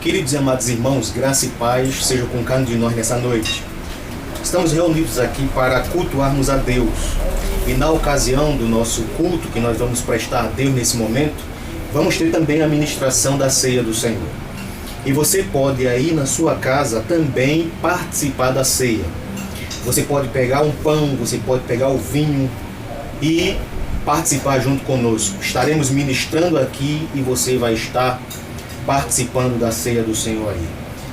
Queridos e amados irmãos, graça e paz sejam com cada um de nós nessa noite. Estamos reunidos aqui para cultuarmos a Deus. E na ocasião do nosso culto que nós vamos prestar a Deus nesse momento, vamos ter também a ministração da ceia do Senhor. E você pode aí na sua casa também participar da ceia. Você pode pegar um pão, você pode pegar o vinho e participar junto conosco. Estaremos ministrando aqui e você vai estar participando da ceia do Senhor aí.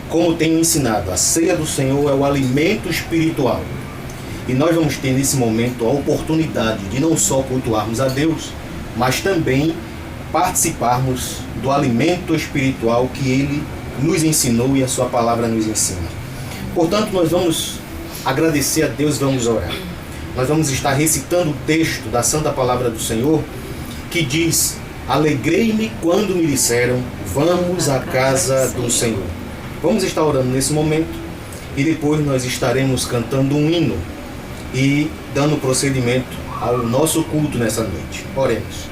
Como tenho ensinado, a ceia do Senhor é o alimento espiritual. E nós vamos ter nesse momento a oportunidade de não só cultuarmos a Deus, mas também participarmos do alimento espiritual que Ele nos ensinou e a Sua palavra nos ensina. Portanto, nós vamos agradecer a Deus e vamos orar. Nós vamos estar recitando o texto da Santa Palavra do Senhor que diz: alegrei-me quando me disseram, vamos à casa do Senhor. Vamos estar orando nesse momento e depois nós estaremos cantando um hino e dando procedimento ao nosso culto nessa noite. Oremos.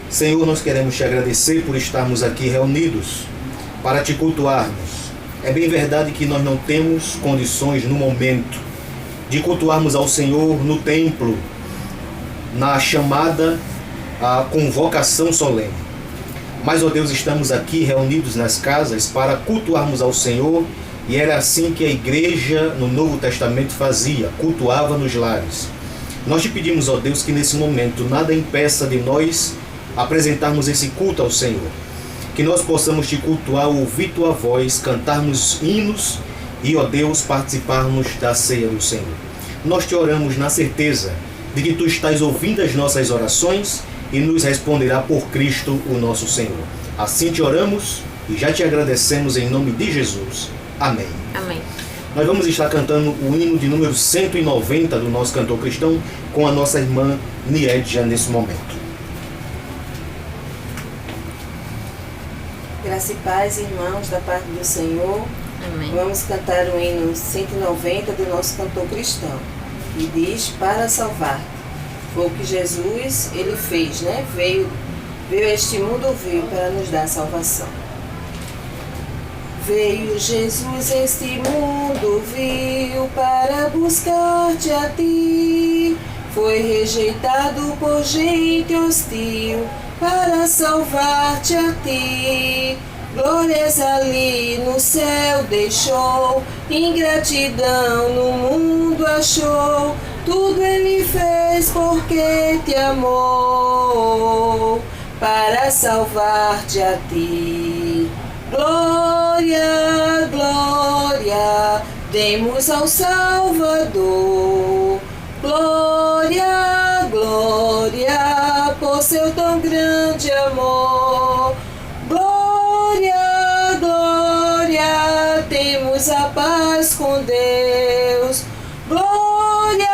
Senhor, nós queremos te agradecer por estarmos aqui reunidos para te cultuarmos. É bem verdade que nós não temos condições no momento de cultuarmos ao Senhor no templo, na chamada a convocação solene. Mas, ó Deus, estamos aqui reunidos nas casas para cultuarmos ao Senhor, e era assim que a igreja no Novo Testamento fazia, cultuava nos lares. Nós te pedimos, ó Deus, que nesse momento nada impeça de nós apresentarmos esse culto ao Senhor. Que nós possamos te cultuar, ouvir tua voz, cantarmos hinos e, ó Deus, participarmos da ceia do Senhor. Nós te oramos na certeza de que tu estás ouvindo as nossas orações e nos responderá por Cristo, o nosso Senhor. Assim te oramos e já te agradecemos em nome de Jesus. Amém. Amém. Nós vamos estar cantando o hino de número 190 do nosso cantor cristão com a nossa irmã Niedja nesse momento. Graça e paz, irmãos, da parte do Senhor. Amém. Vamos cantar o hino 190 do nosso cantor cristão. E diz: para salvar. Foi o que Jesus, ele fez, né? Veio a este mundo, veio para nos dar salvação. Veio Jesus este mundo, veio para buscar-te a ti. Foi rejeitado por gente hostil, para salvar-te a ti. Glórias ali no céu deixou, ingratidão no mundo achou. Tudo ele fez porque te amou, para salvar-te a ti. Glória, glória, demos ao Salvador. Glória, glória, por seu tão grande amor. Glória, glória, temos a paz com Deus. Glória,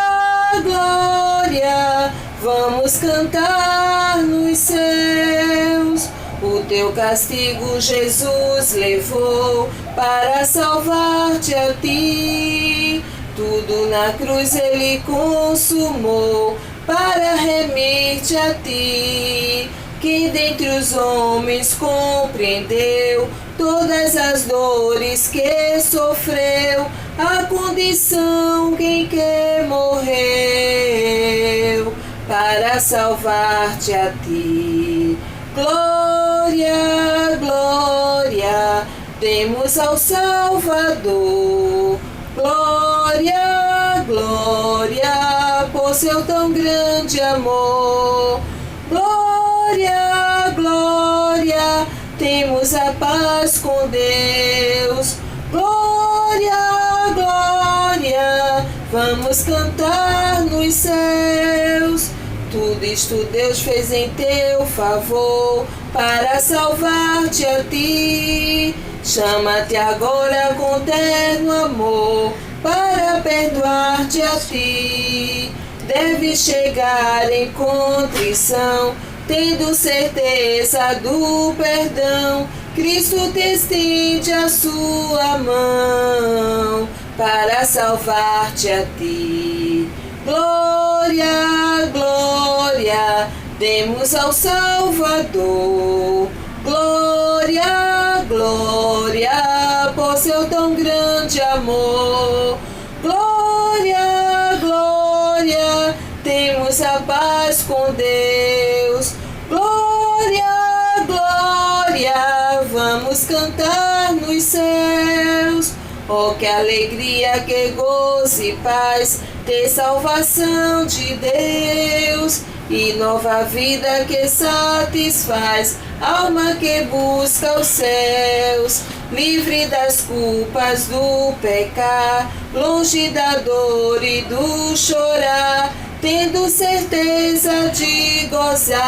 glória, vamos cantar nos céus. O teu castigo Jesus levou para salvar-te a ti. Tudo na cruz ele consumou para remir-te a ti. Que dentre os homens compreendeu todas as dores que sofreu, a condição em que morreu para salvar-te a ti. Glória, glória, demos ao Salvador. Glória, glória, por seu tão grande amor. Glória, glória, temos a paz com Deus. Glória, glória, vamos cantar nos céus. Tudo isto Deus fez em teu favor, para salvar-te a ti. Chama-te agora com terno amor, para perdoar-te a ti. Deve chegar em contrição, tendo certeza do perdão. Cristo te estende a sua mão, para salvar-te a ti. Glória, glória, demos ao Salvador. Glória, glória, glória, por seu tão grande amor. Glória, glória, temos a paz com Deus. Glória, glória, vamos cantar nos céus. Oh, que alegria, que gozo e paz, ter salvação de Deus e nova vida que satisfaz, alma que busca os céus, livre das culpas do pecar, longe da dor e do chorar, tendo certeza de gozar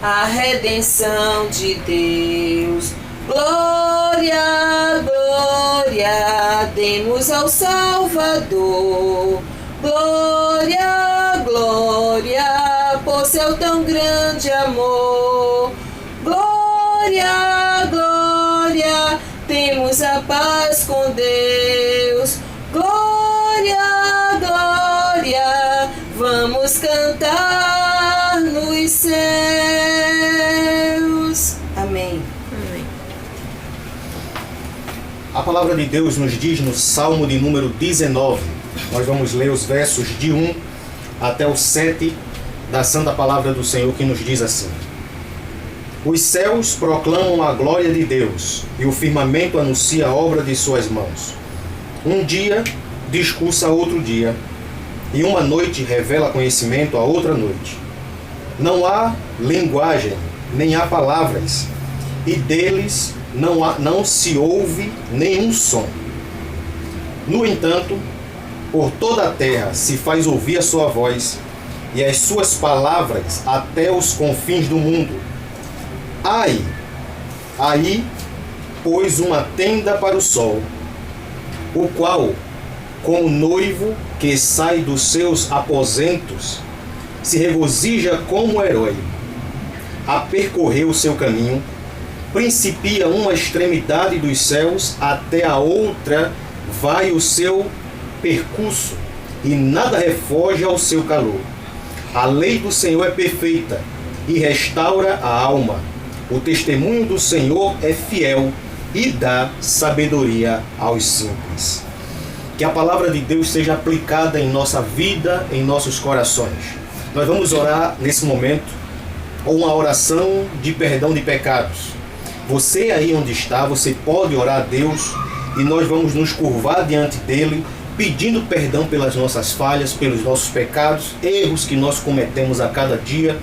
a redenção de Deus. Glória, glória, demos ao Salvador. Glória, glória, por seu tão grande amor. Glória, glória, temos a paz com Deus. Glória, glória, vamos cantar nos céus. Amém. A palavra de Deus nos diz no Salmo de número 19, nós vamos ler os versos de 1 até o 7 da Santa Palavra do Senhor, que nos diz assim: Os céus proclamam a glória de Deus, e o firmamento anuncia a obra de suas mãos. Um dia discursa outro dia, e uma noite revela conhecimento a outra noite. Não há linguagem, nem há palavras, e deles não se ouve nenhum som. No entanto, por toda a terra se faz ouvir a sua voz, e as suas palavras até os confins do mundo. Ai, aí pôs uma tenda para o sol, o qual, como noivo que sai dos seus aposentos, se regozija como herói. A percorrer o seu caminho, principia uma extremidade dos céus, até a outra vai o seu percurso, e nada refoge ao seu calor. A lei do Senhor é perfeita, e restaura a alma. O testemunho do Senhor é fiel, e dá sabedoria aos simples. Que a palavra de Deus seja aplicada em nossa vida, em nossos corações. Nós vamos orar nesse momento uma oração de perdão de pecados. Você aí onde está, você pode orar a Deus, e nós vamos nos curvar diante dele, pedindo perdão pelas nossas falhas, pelos nossos pecados, erros que nós cometemos a cada dia,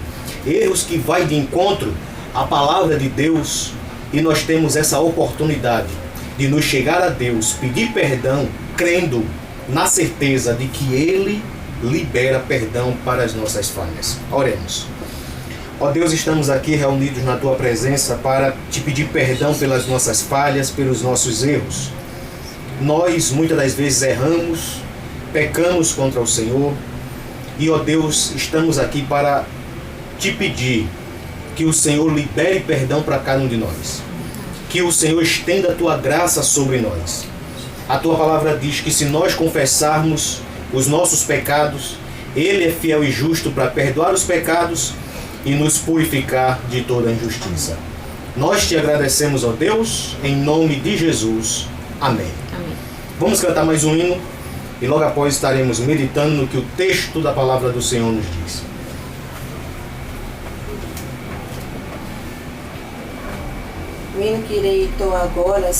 erros que vai de encontro à palavra de Deus, e nós temos essa oportunidade de nos chegar a Deus, pedir perdão, crendo na certeza de que Ele libera perdão para as nossas falhas. Oremos. Ó Deus, estamos aqui reunidos na Tua presença para Te pedir perdão pelas nossas falhas, pelos nossos erros. Nós, muitas das vezes, erramos, pecamos contra o Senhor, e, ó Deus, estamos aqui para Te pedir que o Senhor libere perdão para cada um de nós, que o Senhor estenda a Tua graça sobre nós. A Tua palavra diz que se nós confessarmos os nossos pecados, Ele é fiel e justo para perdoar os pecados e nos purificar de toda injustiça. Nós Te agradecemos, ó Deus, em nome de Jesus. Amém. Amém. Vamos cantar mais um hino e logo após estaremos meditando no que o texto da palavra do Senhor nos diz. O hino que irei entoar agora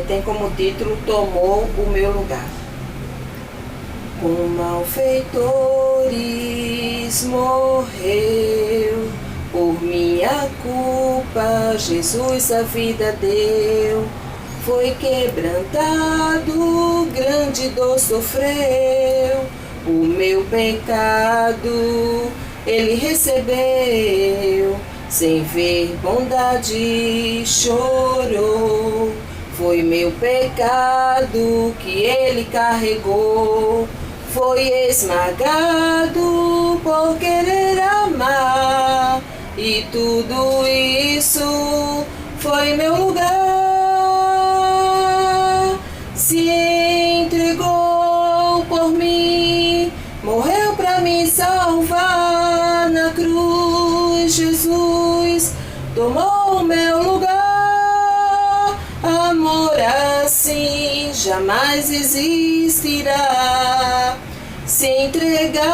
tem como título Tomou o Meu Lugar. Com malfeitores morreu, por minha culpa Jesus a vida deu. Foi quebrantado, grande dor sofreu, o meu pecado Ele recebeu. Sem ver bondade chorou, foi meu pecado que Ele carregou. Foi esmagado por querer amar, e tudo isso foi meu lugar. Se entregou por mim, morreu pra me salvar na cruz. Jesus tomou o meu lugar. assim jamais existirá. Se entregar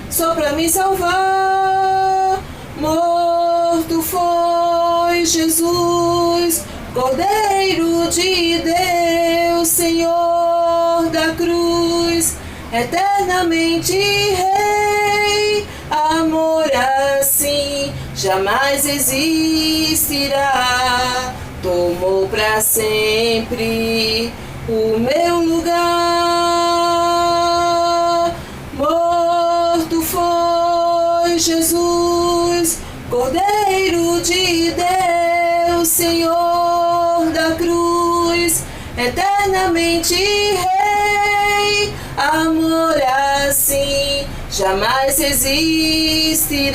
só para me salvar. Morto foi Jesus, Cordeiro de Deus, Senhor da cruz, eternamente Rei. Amor assim jamais existirá. Tomou para sempre o meu lugar. Morto foi Jesus, Cordeiro de Deus, Senhor da cruz, eternamente Rei. Amor assim jamais existirá.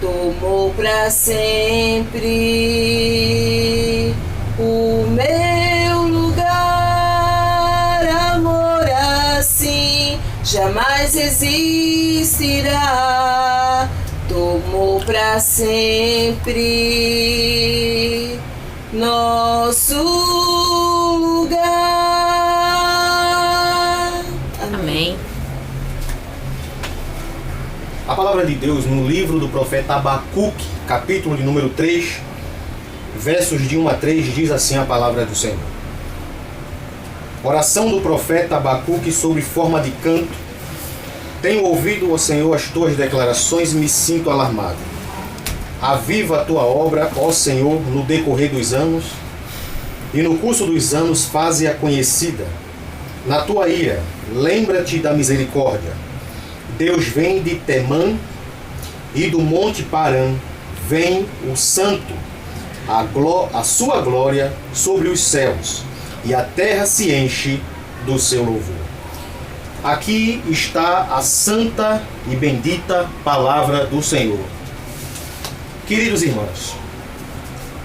Tomou para sempre o meu lugar. Amor assim jamais existirá. Tomou para sempre nosso lugar. Amém. A palavra de Deus no livro do profeta Abacuque, capítulo de número 3, versos de 1 a 3, diz assim a palavra do Senhor. Oração do profeta Abacuque sob forma de canto. Tenho ouvido, ó Senhor, as tuas declarações e me sinto alarmado. Aviva a tua obra, ó Senhor, no decorrer dos anos, e no curso dos anos faze-a conhecida. Na tua ira, lembra-te da misericórdia. Deus vem de Temã e do monte Parã, vem o Santo, a sua glória sobre os céus, e a terra se enche do seu louvor. Aqui está a santa e bendita palavra do Senhor. Queridos irmãos,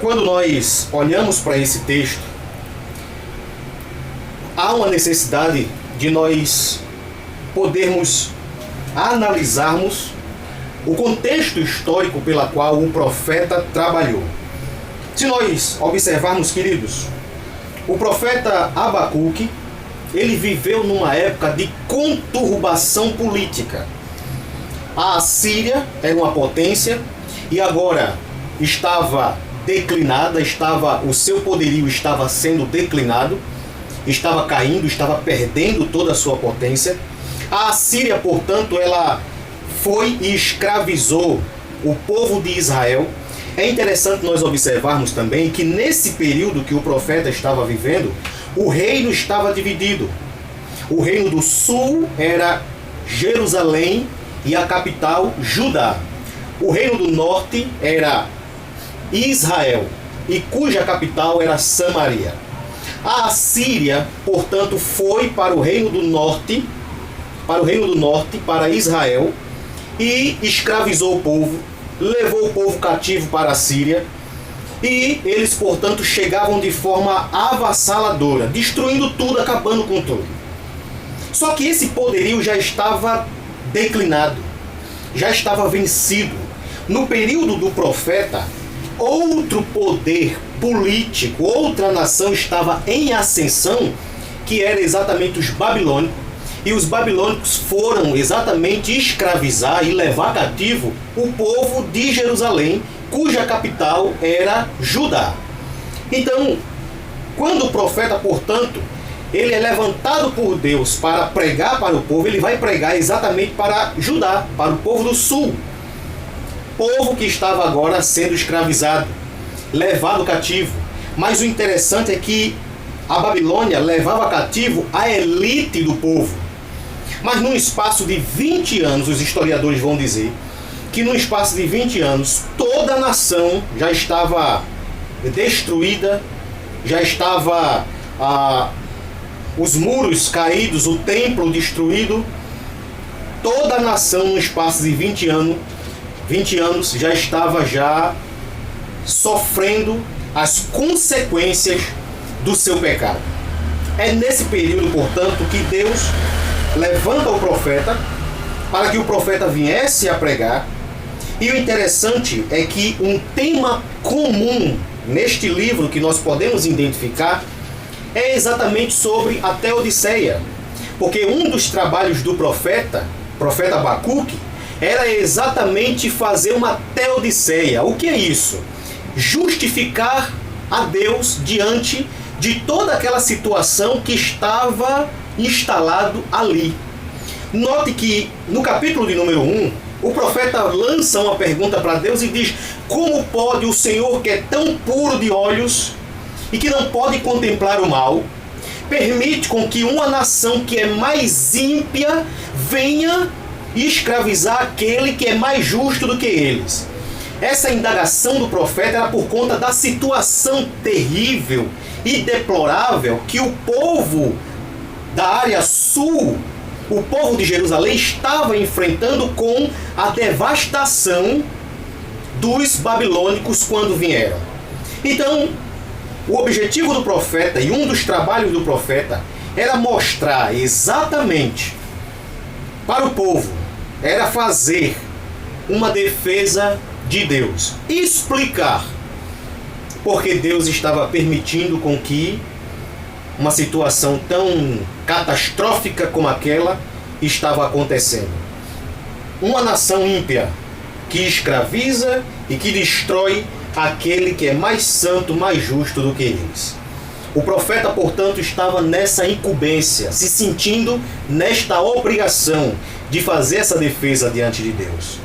quando nós olhamos para esse texto, há uma necessidade de nós podermos analisarmos o contexto histórico pela qual o profeta trabalhou. Se nós observarmos, queridos, o profeta Abacuque, ele viveu numa época de conturbação política. A Assíria era uma potência e agora estava declinada, o seu poderio estava sendo declinado, estava caindo, estava perdendo toda a sua potência. A Assíria, portanto, ela foi e escravizou o povo de Israel. É interessante nós observarmos também que nesse período que o profeta estava vivendo, o reino estava dividido. O reino do sul era Jerusalém e a capital Judá. O reino do norte era Israel, e cuja capital era Samaria. A Assíria, portanto, foi para o reino do norte, para Israel, e escravizou o povo, levou o povo cativo para a Síria, e eles, portanto, chegavam de forma avassaladora, destruindo tudo, acabando com tudo. Só que esse poderio já estava declinado, já estava vencido. No período do profeta, outro poder político, outra nação estava em ascensão, que era exatamente os babilônicos. E os babilônicos foram exatamente escravizar e levar cativo o povo de Jerusalém, cuja capital era Judá. Então, quando o profeta, portanto, ele é levantado por Deus para pregar para o povo, ele vai pregar exatamente para Judá, para o povo do sul. Povo que estava agora sendo escravizado, levado cativo. Mas o interessante é que a Babilônia levava cativo a elite do povo. Mas num espaço de 20 anos, os historiadores vão dizer que num espaço de 20 anos, toda a nação já estava destruída, já estava os muros caídos, o templo destruído. Toda a nação, num espaço de 20 anos, já estava sofrendo as consequências do seu pecado. É nesse período, portanto, que Deus levanta o profeta para que o profeta viesse a pregar. E o interessante é que um tema comum neste livro que nós podemos identificar é exatamente sobre a Teodiceia. Porque um dos trabalhos do profeta Abacuque, era exatamente fazer uma teodiceia. O que é isso? Justificar a Deus diante de toda aquela situação que estava instalado ali. Note que no capítulo de número 1, o profeta lança uma pergunta para Deus e diz: como pode o Senhor, que é tão puro de olhos e que não pode contemplar o mal, permite com que uma nação que é mais ímpia venha escravizar aquele que é mais justo do que eles? Essa indagação do profeta era por conta da situação terrível e deplorável que o povo da área sul, o povo de Jerusalém, estava enfrentando com a devastação dos babilônicos quando vieram. Então, o objetivo do profeta e um dos trabalhos do profeta era mostrar exatamente para o povo, era fazer uma defesa de Deus, explicar porque Deus estava permitindo com que uma situação tão catastrófica como aquela estava acontecendo. Uma nação ímpia que escraviza e que destrói aquele que é mais santo, mais justo do que eles. O profeta, portanto, estava nessa incumbência, se sentindo nesta obrigação de fazer essa defesa diante de Deus.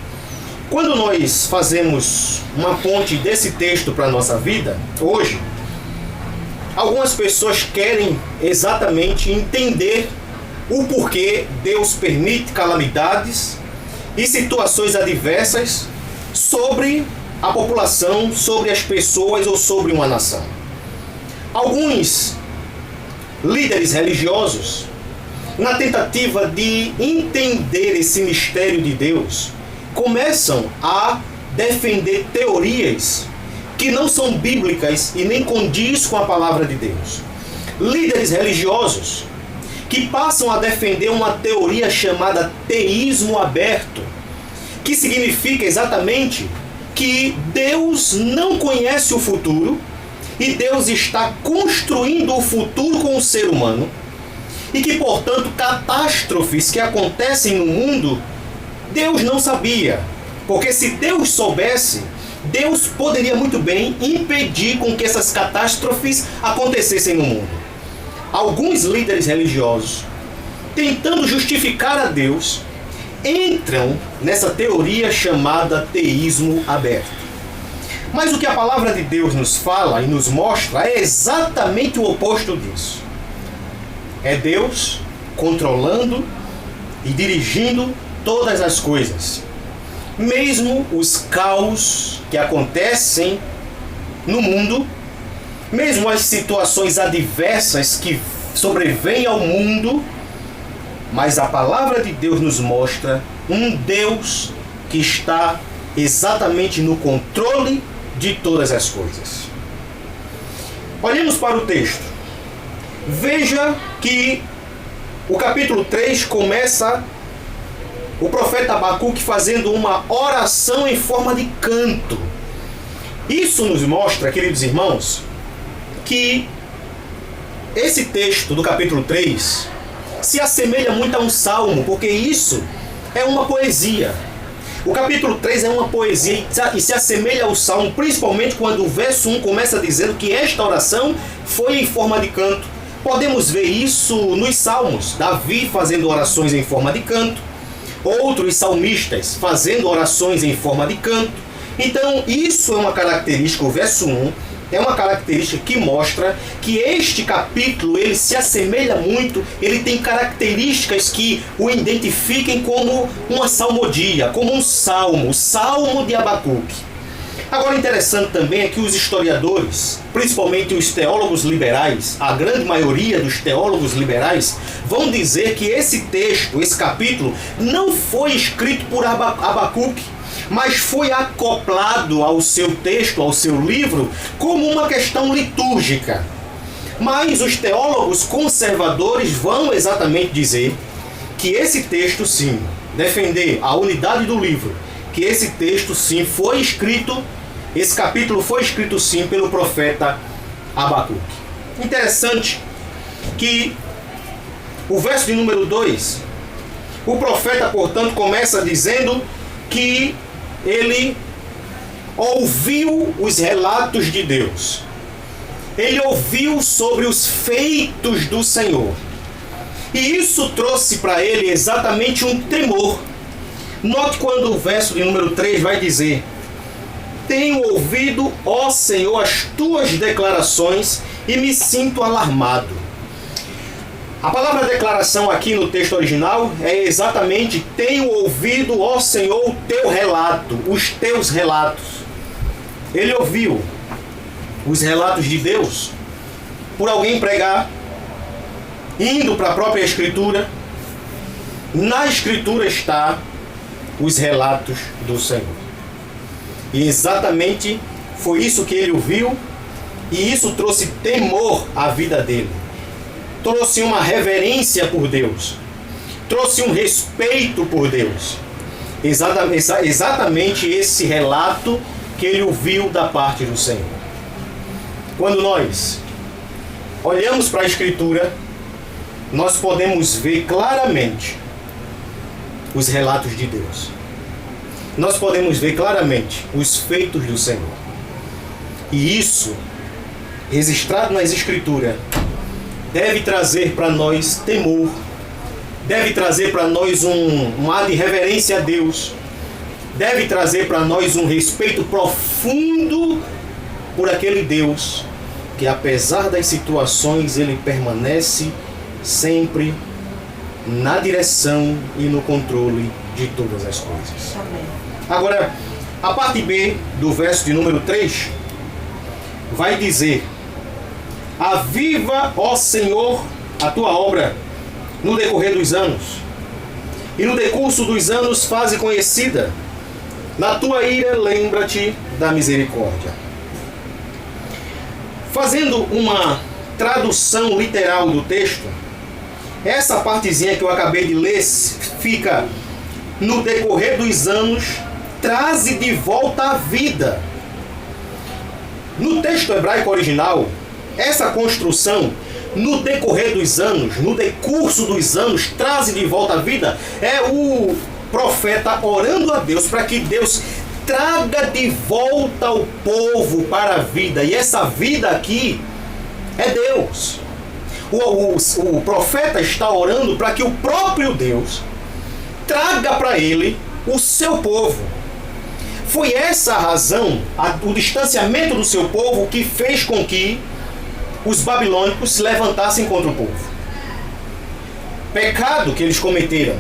Quando nós fazemos uma ponte desse texto para a nossa vida, hoje, algumas pessoas querem exatamente entender o porquê Deus permite calamidades e situações adversas sobre a população, sobre as pessoas ou sobre uma nação. Alguns líderes religiosos, na tentativa de entender esse mistério de Deus, começam a defender teorias que não são bíblicas e nem condiz com a palavra de Deus. Líderes religiosos que passam a defender uma teoria chamada teísmo aberto, que significa exatamente que Deus não conhece o futuro e Deus está construindo o futuro com o ser humano e que, portanto, catástrofes que acontecem no mundo, Deus não sabia, porque se Deus soubesse, Deus poderia muito bem impedir com que essas catástrofes acontecessem no mundo. Alguns líderes religiosos, tentando justificar a Deus, entram nessa teoria chamada teísmo aberto. Mas o que a palavra de Deus nos fala e nos mostra é exatamente o oposto disso. É Deus controlando e dirigindo todas as coisas. Mesmo os caos que acontecem no mundo, mesmo as situações adversas que sobrevêm ao mundo, mas a palavra de Deus nos mostra um Deus que está exatamente no controle de todas as coisas. Olhemos para o texto. Veja que o capítulo 3 começa o profeta Abacuque fazendo uma oração em forma de canto. Isso nos mostra, queridos irmãos, que esse texto do capítulo 3 se assemelha muito a um salmo, porque isso é uma poesia. O capítulo 3 é uma poesia e se assemelha ao salmo, principalmente quando o verso 1 começa dizendo que esta oração foi em forma de canto. Podemos ver isso nos salmos, Davi fazendo orações em forma de canto, outros salmistas fazendo orações em forma de canto. Então isso é uma característica, o verso 1 é uma característica que mostra que este capítulo ele se assemelha muito, ele tem características que o identifiquem como uma salmodia, como um salmo, o salmo de Abacuque. Agora, interessante também é que os historiadores, principalmente os teólogos liberais, a grande maioria dos teólogos liberais, vão dizer que esse texto, esse capítulo, não foi escrito por Abacuque, mas foi acoplado ao seu texto, ao seu livro, como uma questão litúrgica. Mas os teólogos conservadores vão exatamente dizer que esse texto, sim, defender a unidade do livro, que esse texto, sim, foi escrito esse capítulo foi escrito sim pelo profeta Abacuque. Interessante que o verso de número 2, o profeta, portanto, começa dizendo que ele ouviu os relatos de Deus. Ele ouviu sobre os feitos do Senhor. E isso trouxe para ele exatamente um temor. Note quando o verso de número 3 vai dizer: tenho ouvido, ó Senhor, as tuas declarações e me sinto alarmado. A palavra declaração aqui no texto original é exatamente: tenho ouvido, ó Senhor, o teu relato, os teus relatos. Ele ouviu os relatos de Deus por alguém pregar, indo para a própria Escritura. Na Escritura está os relatos do Senhor. E exatamente foi isso que ele ouviu, e isso trouxe temor à vida dele. Trouxe uma reverência por Deus. Trouxe um respeito por Deus. Exatamente esse relato que ele ouviu da parte do Senhor. Quando nós olhamos para a Escritura, nós podemos ver claramente os relatos de Deus. Nós podemos ver claramente os feitos do Senhor. E isso, registrado nas Escrituras, deve trazer para nós temor, deve trazer para nós um ar de reverência a Deus, deve trazer para nós um respeito profundo por aquele Deus que, apesar das situações, ele permanece sempre na direção e no controle de todas as coisas. Amém. Agora, a parte B do verso de número 3 vai dizer: aviva, ó Senhor, a tua obra no decorrer dos anos, e no decurso dos anos faze conhecida. Na tua ira lembra-te da misericórdia. Fazendo uma tradução literal do texto, essa partezinha que eu acabei de ler fica: no decorrer dos anos, traze de volta a vida. No texto hebraico original, essa construção, no decorrer dos anos, no decurso dos anos, traze de volta a vida, é o profeta orando a Deus para que Deus traga de volta o povo para a vida. E essa vida aqui é Deus. O profeta está orando para que o próprio Deus traga para ele o seu povo. Foi essa a razão, o distanciamento do seu povo, que fez com que os babilônicos se levantassem contra o povo. Pecado que eles cometeram.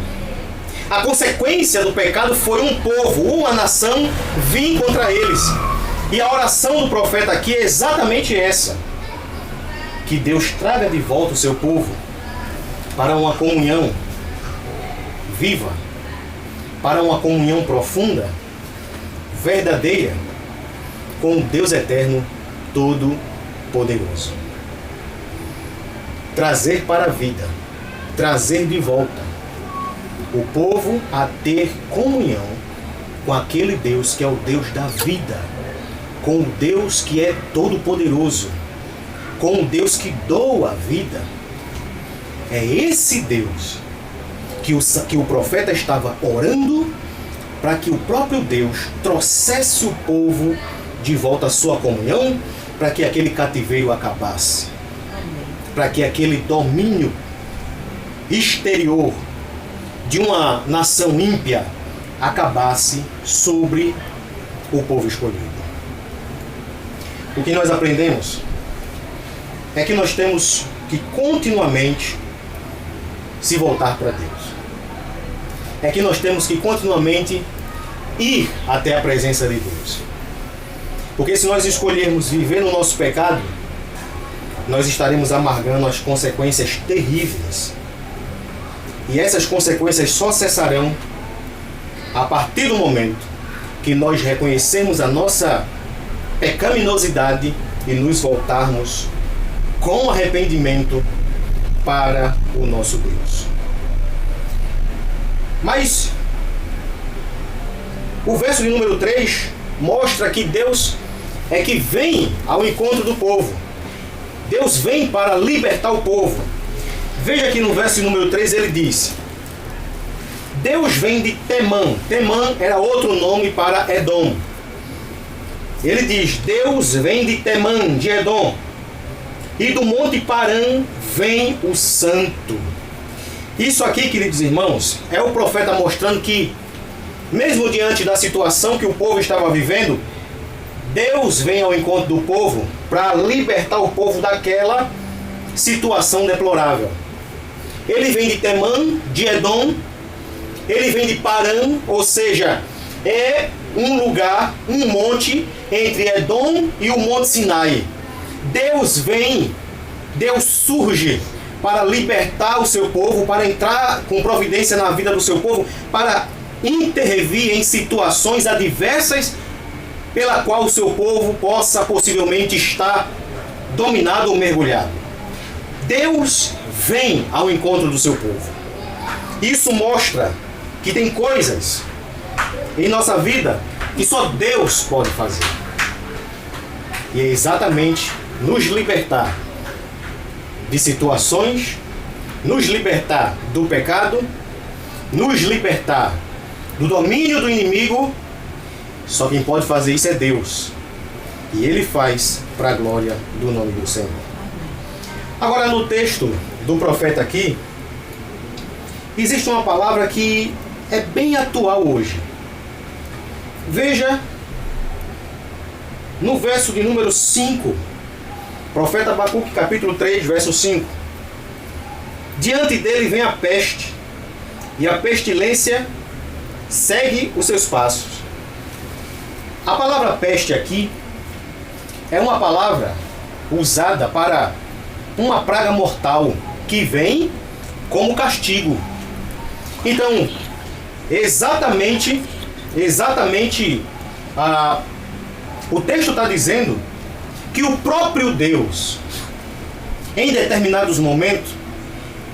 A consequência do pecado foi um povo, uma nação vir contra eles. E a oração do profeta aqui é exatamente essa: que Deus traga de volta o seu povo para uma comunhão viva, para uma comunhão profunda, verdadeira, com o Deus eterno, todo-poderoso. Trazer para a vida, trazer de volta o povo a ter comunhão com aquele Deus que é o Deus da vida, com o Deus que é todo-poderoso, com o Deus que doa a vida. É esse Deus que o profeta estava orando para que o próprio Deus trouxesse o povo de volta à sua comunhão, para que aquele cativeiro acabasse, para que aquele domínio exterior de uma nação ímpia acabasse sobre o povo escolhido. O que nós aprendemos é que nós temos que continuamente se voltar para Deus. É que nós temos que continuamente ir até a presença de Deus. Porque se nós escolhermos viver no nosso pecado, nós estaremos amargando as consequências terríveis. E essas consequências só cessarão a partir do momento que nós reconhecemos a nossa pecaminosidade e nos voltarmos com arrependimento para o nosso Deus. Mas o verso de número 3 mostra que Deus é que vem ao encontro do povo. Deus vem para libertar o povo. Veja que no verso número 3 ele diz: Deus vem de Temã. Temã era outro nome para Edom. Ele diz: Deus vem de Temã, de Edom. E do monte Parã vem o santo. Isso aqui, queridos irmãos, é o profeta mostrando que, mesmo diante da situação que o povo estava vivendo, Deus vem ao encontro do povo para libertar o povo daquela situação deplorável. Ele vem de Temã, de Edom. Ele vem de Parã, ou seja, é um lugar, um monte entre Edom e o Monte Sinai. Deus vem, Deus surge para libertar o seu povo, para entrar com providência na vida do seu povo, para intervir em situações adversas pela qual o seu povo possa possivelmente estar dominado ou mergulhado. Deus vem ao encontro do seu povo. Isso mostra que tem coisas em nossa vida que só Deus pode fazer. E é exatamente nos libertar de situações, nos libertar do pecado, nos libertar do domínio do inimigo. Só quem pode fazer isso é Deus. E Ele faz para a glória do nome do Senhor. Agora, no texto do profeta aqui, existe uma palavra que é bem atual hoje. Veja no verso de número 5, profeta Abacuque, capítulo 3, verso 5. Diante dele vem a peste, e a pestilência segue os seus passos. A palavra peste aqui é uma palavra usada para uma praga mortal que vem como castigo. Então, exatamente, o texto está dizendo que o próprio Deus, em determinados momentos,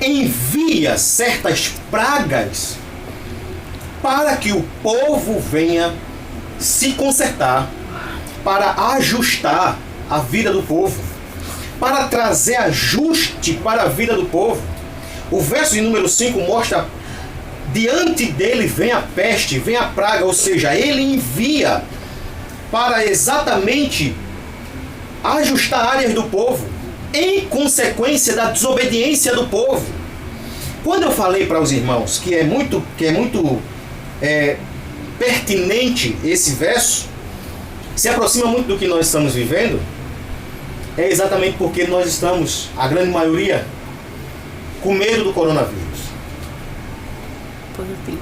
envia certas pragas para que o povo venha se consertar, para ajustar a vida do povo, para trazer ajuste para a vida do povo. O verso de número 5 mostra: diante dele vem a peste, vem a praga, ou seja, ele envia para exatamente ajustar áreas do povo, em consequência da desobediência do povo. Quando eu falei para os irmãos que é muito pertinente esse verso, se aproxima muito do que nós estamos vivendo, é exatamente porque nós estamos, a grande maioria, com medo do coronavírus.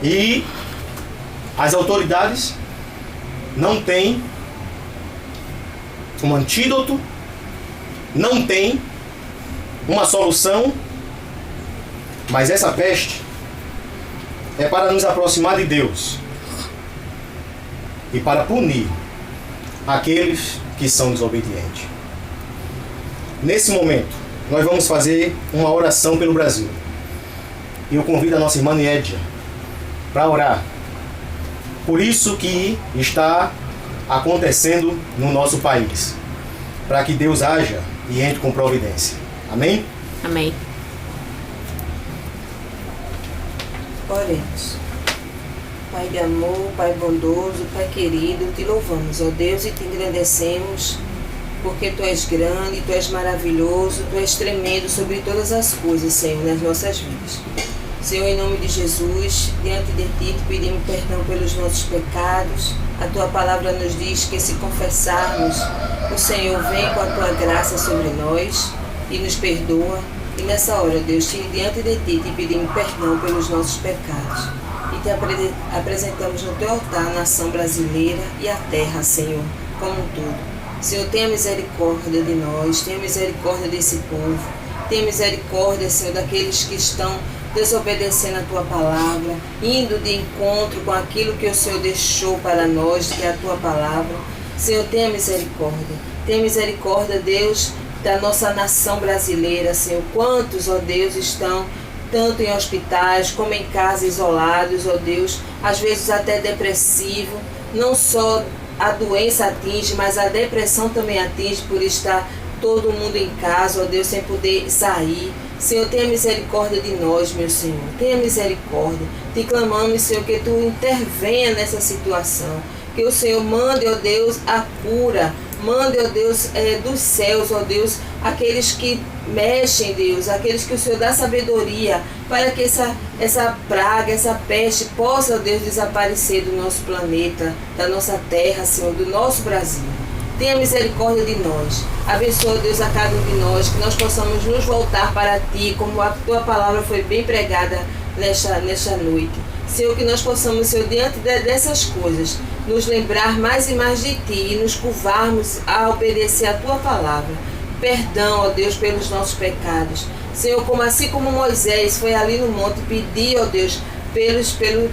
E as autoridades não têm um antídoto, não tem uma solução, mas essa peste é para nos aproximar de Deus e para punir aqueles que são desobedientes. Nesse momento, nós vamos fazer uma oração pelo Brasil. E eu convido a nossa irmã Nédia para orar por isso que está acontecendo no nosso país, para que Deus haja e entre com providência. Amém? Amém. Oremos. Pai de amor, Pai bondoso, Pai querido, te louvamos, ó Deus, e te engrandecemos, porque Tu és grande, Tu és maravilhoso, Tu és tremendo sobre todas as coisas, Senhor, nas nossas vidas. Senhor, em nome de Jesus, diante de Ti te pedimos perdão pelos nossos pecados. A Tua palavra nos diz que se confessarmos, o Senhor vem com a Tua graça sobre nós e nos perdoa. E nessa hora, Deus, diante de Ti te pedimos perdão pelos nossos pecados. E te apresentamos no Teu altar a nação brasileira e a terra, Senhor, como um todo. Senhor, tenha misericórdia de nós, tenha misericórdia desse povo, tenha misericórdia, Senhor, daqueles que estão desobedecendo a Tua palavra, indo de encontro com aquilo que o Senhor deixou para nós, que é a Tua palavra. Senhor, tenha misericórdia, Deus, da nossa nação brasileira, Senhor. Quantos, ó Deus, estão tanto em hospitais como em casa isolados, ó Deus, às vezes até depressivo, não só a doença atinge, mas a depressão também atinge por estar todo mundo em casa, ó Deus, sem poder sair. Senhor, tenha misericórdia de nós, meu Senhor. Tenha misericórdia. Te clamamos, Senhor, que Tu intervenha nessa situação. Que o Senhor mande, ó Deus, a cura. Mande, ó Deus, dos céus, ó Deus, aqueles que mexem, Deus, aqueles que o Senhor dá sabedoria, para que essa praga, essa peste possa, ó Deus, desaparecer do nosso planeta, da nossa terra, Senhor, do nosso Brasil. Tenha misericórdia de nós. Abençoa, Deus, a cada um de nós, que nós possamos nos voltar para Ti, como a Tua palavra foi bem pregada nesta noite. Senhor, que nós possamos, Senhor, diante dessas coisas, nos lembrar mais e mais de Ti e nos curvarmos a obedecer a Tua palavra. Perdão, ó Deus, pelos nossos pecados. Senhor, assim como Moisés foi ali no monte pedir, ó Deus,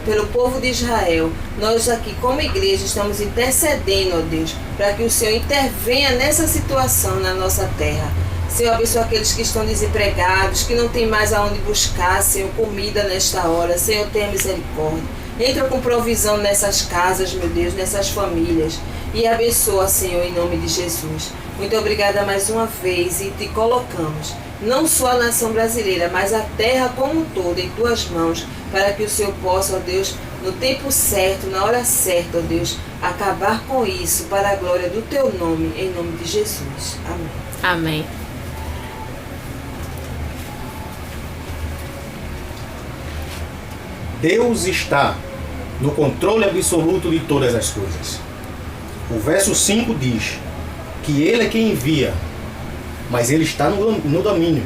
pelo povo de Israel, nós aqui como igreja estamos intercedendo, ó Deus, para que o Senhor intervenha nessa situação na nossa terra. Senhor, abençoa aqueles que estão desempregados, que não tem mais aonde buscar, Senhor, comida nesta hora. Senhor, tenha misericórdia. Entra com provisão nessas casas, meu Deus, nessas famílias. E abençoa, Senhor, em nome de Jesus. Muito obrigada mais uma vez e te colocamos, não só a nação brasileira, mas a terra como um todo, em Tuas mãos, para que o Senhor possa, ó Deus, no tempo certo, na hora certa, ó Deus, acabar com isso para a glória do Teu nome, em nome de Jesus. Amém. Amém. Deus está no controle absoluto de todas as coisas. O verso 5 diz que Ele é quem envia, mas Ele está no domínio.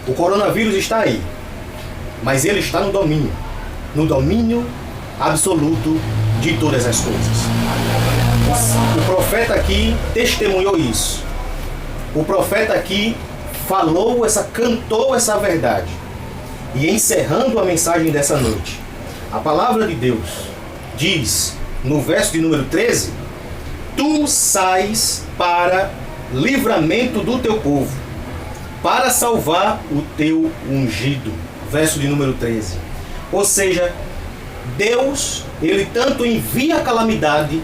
O coronavírus está aí, mas Ele está no domínio absoluto de todas as coisas. O profeta aqui testemunhou isso. O profeta aqui cantou essa verdade. E encerrando a mensagem dessa noite, a palavra de Deus diz, no verso de número 13, Tu sais para livramento do Teu povo, para salvar o Teu ungido. Verso de número 13. Ou seja, Deus, Ele tanto envia a calamidade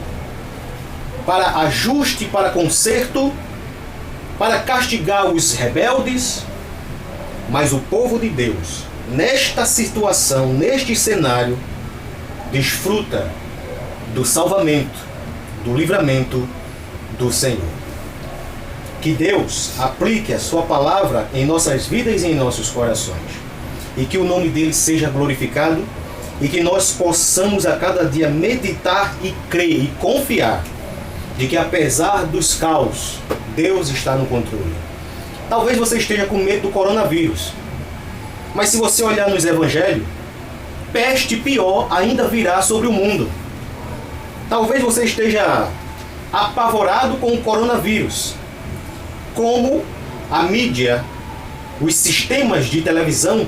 para ajuste, para conserto, para castigar os rebeldes, mas o povo de Deus, nesta situação, neste cenário, desfruta do salvamento, do livramento do Senhor. Que Deus aplique a Sua palavra em nossas vidas e em nossos corações. E que o nome dEle seja glorificado e que nós possamos a cada dia meditar e crer e confiar de que apesar dos caos, Deus está no controle. Talvez você esteja com medo do coronavírus, mas se você olhar nos evangelhos, peste pior ainda virá sobre o mundo. Talvez você esteja apavorado com o coronavírus, como a mídia, os sistemas de televisão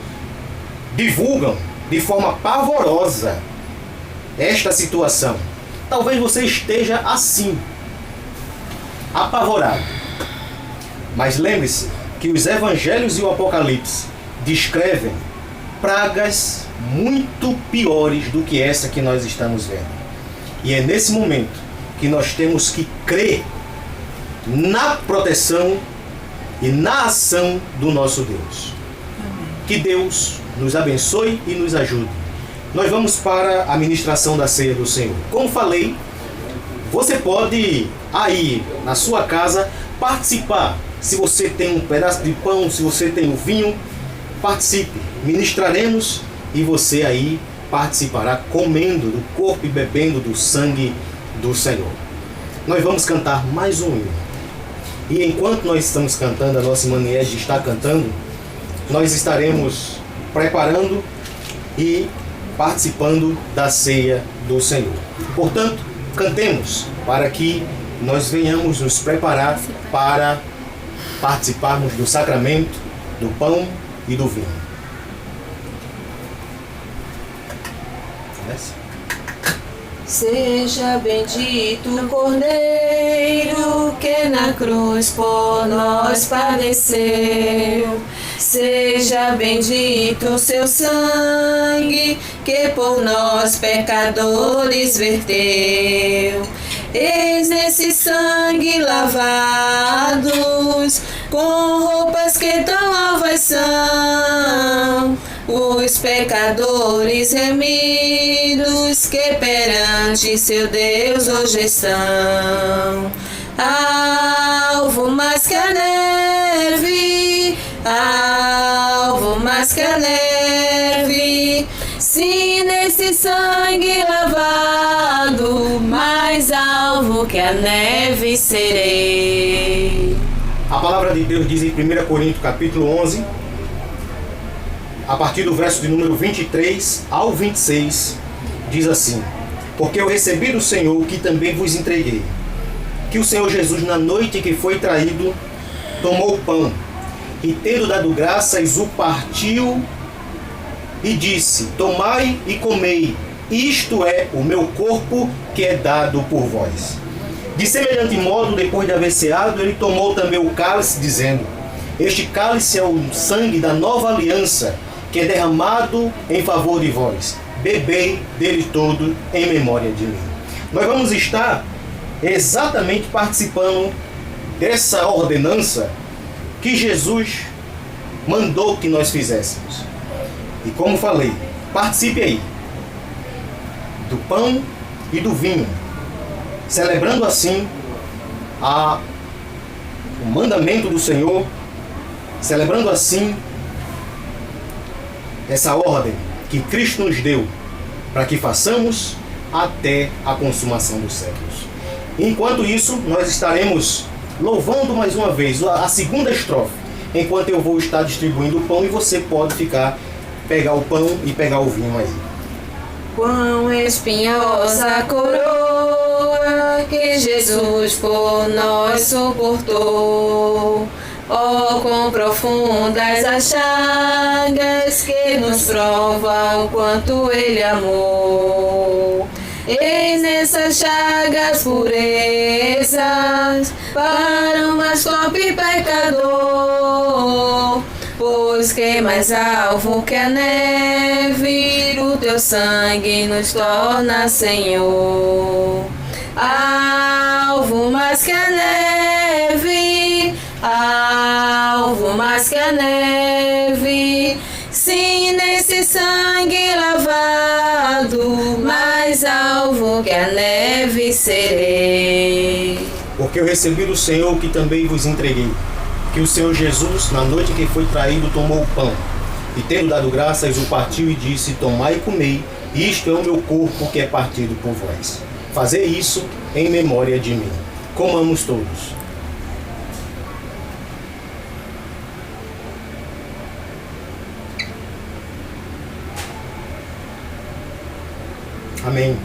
divulgam de forma pavorosa esta situação. Talvez você esteja assim, apavorado. Mas lembre-se que os evangelhos e o Apocalipse descrevem pragas muito piores do que essa que nós estamos vendo. E é nesse momento que nós temos que crer na proteção e na ação do nosso Deus. Que Deus nos abençoe e nos ajude. Nós vamos para a ministração da ceia do Senhor. Como falei, você pode aí na sua casa participar. Se você tem um pedaço de pão, se você tem o vinho, participe. Ministraremos e você aí participará comendo do corpo e bebendo do sangue do Senhor. Nós vamos cantar mais um hino. E enquanto nós estamos cantando, a nossa maneira de estar cantando, nós estaremos preparando e participando da ceia do Senhor. Portanto, cantemos para que nós venhamos nos preparar para participarmos do sacramento, do pão e do vinho. Seja bendito o Cordeiro que na cruz por nós padeceu. Seja bendito o seu sangue que por nós pecadores verteu. Eis nesse sangue lavados, com roupas que tão alvas são, os pecadores remidos que perante seu Deus hoje estão. Alvo mais que a neve, alvo mais que a neve, sim, nesse sangue lavado, mais alvo que a neve serei. A palavra de Deus diz em 1 Coríntios capítulo 11, a partir do verso de número 23 ao 26, diz assim: porque eu recebi do Senhor o que também vos entreguei, que o Senhor Jesus, na noite que foi traído, tomou o pão, e tendo dado graças, o partiu e disse: tomai e comei, isto é o meu corpo que é dado por vós. De semelhante modo, depois de haver ceado, ele tomou também o cálice, dizendo: este cálice é o sangue da nova aliança, que é derramado em favor de vós. Bebei dele todo em memória de mim. Nós vamos estar exatamente participando dessa ordenança que Jesus mandou que nós fizéssemos. E como falei, participe aí do pão e do vinho, celebrando assim o mandamento do Senhor, celebrando assim essa ordem que Cristo nos deu para que façamos até a consumação dos séculos. Enquanto isso, nós estaremos louvando mais uma vez a segunda estrofe, enquanto eu vou estar distribuindo o pão e você pode pegar o pão e pegar o vinho aí. Quão espinhosa a coroa que Jesus por nós suportou. Oh, quão profundas as chagas que nos provam o quanto Ele amou. Eis nessas chagas purezas para o mais pobre pecador. Pois que mais alvo que a neve, o teu sangue nos torna, Senhor. Alvo mais que a neve, alvo mais que a neve, sim, nesse sangue lavado, mais alvo que a neve serei. Porque eu recebi do Senhor o que também vos entreguei, que o Senhor Jesus, na noite que foi traído, tomou o pão, e tendo dado graças, o partiu e disse: tomai e comei, isto é o meu corpo que é partido por vós. Fazei isso em memória de mim. Comamos todos. Amém.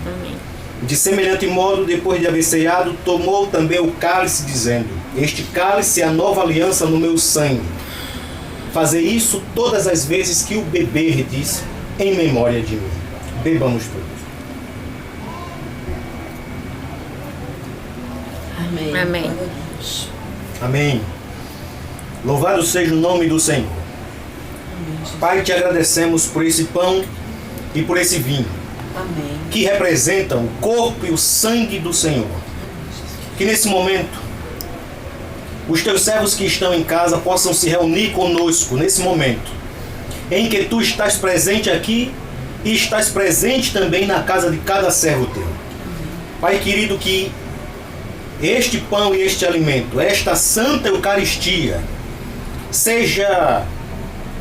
Amém. De semelhante modo, depois de haver ceado, tomou também o cálice, dizendo: este cálice é a nova aliança no meu sangue. Fazei isso todas as vezes que o beberdes, em memória de mim. Bebamos todos. Amém. Amém. Amém. Louvado seja o nome do Senhor. Pai, te agradecemos por esse pão e por esse vinho, Amém. que representam o corpo e o sangue do Senhor. Que nesse momento, os teus servos que estão em casa possam se reunir conosco nesse momento, em que tu estás presente aqui e estás presente também na casa de cada servo teu. Pai querido, que este pão e este alimento, esta santa Eucaristia, seja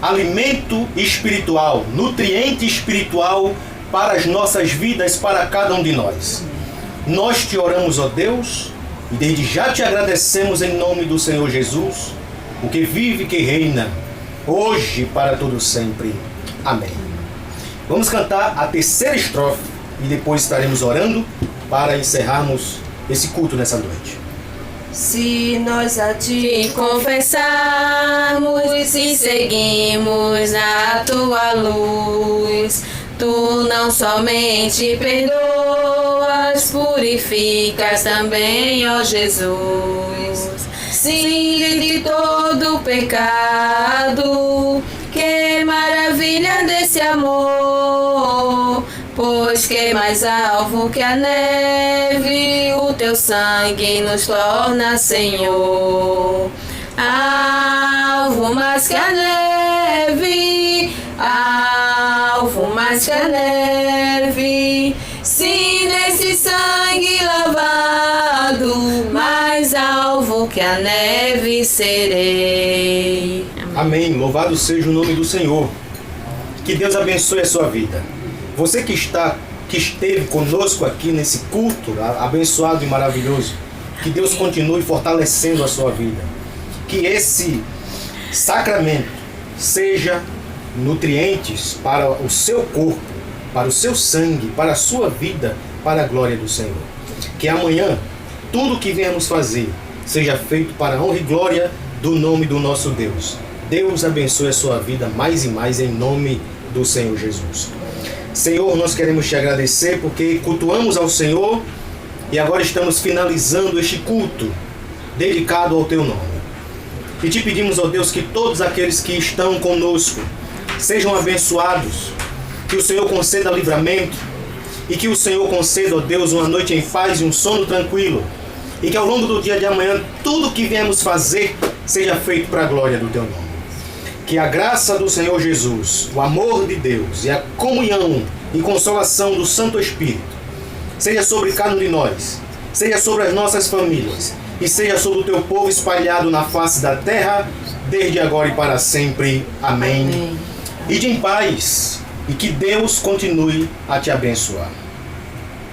alimento espiritual, nutriente espiritual para as nossas vidas, para cada um de nós. Nós te oramos, ó Deus, e desde já te agradecemos em nome do Senhor Jesus, o que vive e que reina, hoje e para todo sempre. Amém. Vamos cantar a terceira estrofe e depois estaremos orando para encerrarmos esse culto nessa noite. Se nós a ti confessarmos e seguimos na tua luz, tu não somente perdoas, purificas também, ó Jesus. Sim, de todo pecado, que maravilha desse amor, pois que mais alvo que a neve, o teu sangue nos torna, Senhor. Alvo mais que a neve, alvo mais que a neve, se nesse sangue lavado, mais alvo que a neve serei. Amém. Louvado seja o nome do Senhor. Que Deus abençoe a sua vida. Você que esteve conosco aqui nesse culto abençoado e maravilhoso, que Deus continue fortalecendo a sua vida. Que esse sacramento seja nutrientes para o seu corpo, para o seu sangue, para a sua vida, para a glória do Senhor. Que amanhã, tudo que viemos fazer, seja feito para a honra e glória do nome do nosso Deus. Deus abençoe a sua vida mais e mais em nome do Senhor Jesus. Senhor, nós queremos te agradecer porque cultuamos ao Senhor e agora estamos finalizando este culto dedicado ao teu nome. E te pedimos, ó Deus, que todos aqueles que estão conosco sejam abençoados, que o Senhor conceda livramento e que o Senhor conceda, ó Deus, uma noite em paz e um sono tranquilo, e que ao longo do dia de amanhã tudo que viemos fazer seja feito para a glória do teu nome. Que a graça do Senhor Jesus, o amor de Deus e a comunhão e consolação do Santo Espírito seja sobre cada um de nós, seja sobre as nossas famílias e seja sobre o teu povo espalhado na face da terra, desde agora e para sempre. Amém. Ide em paz e que Deus continue a te abençoar.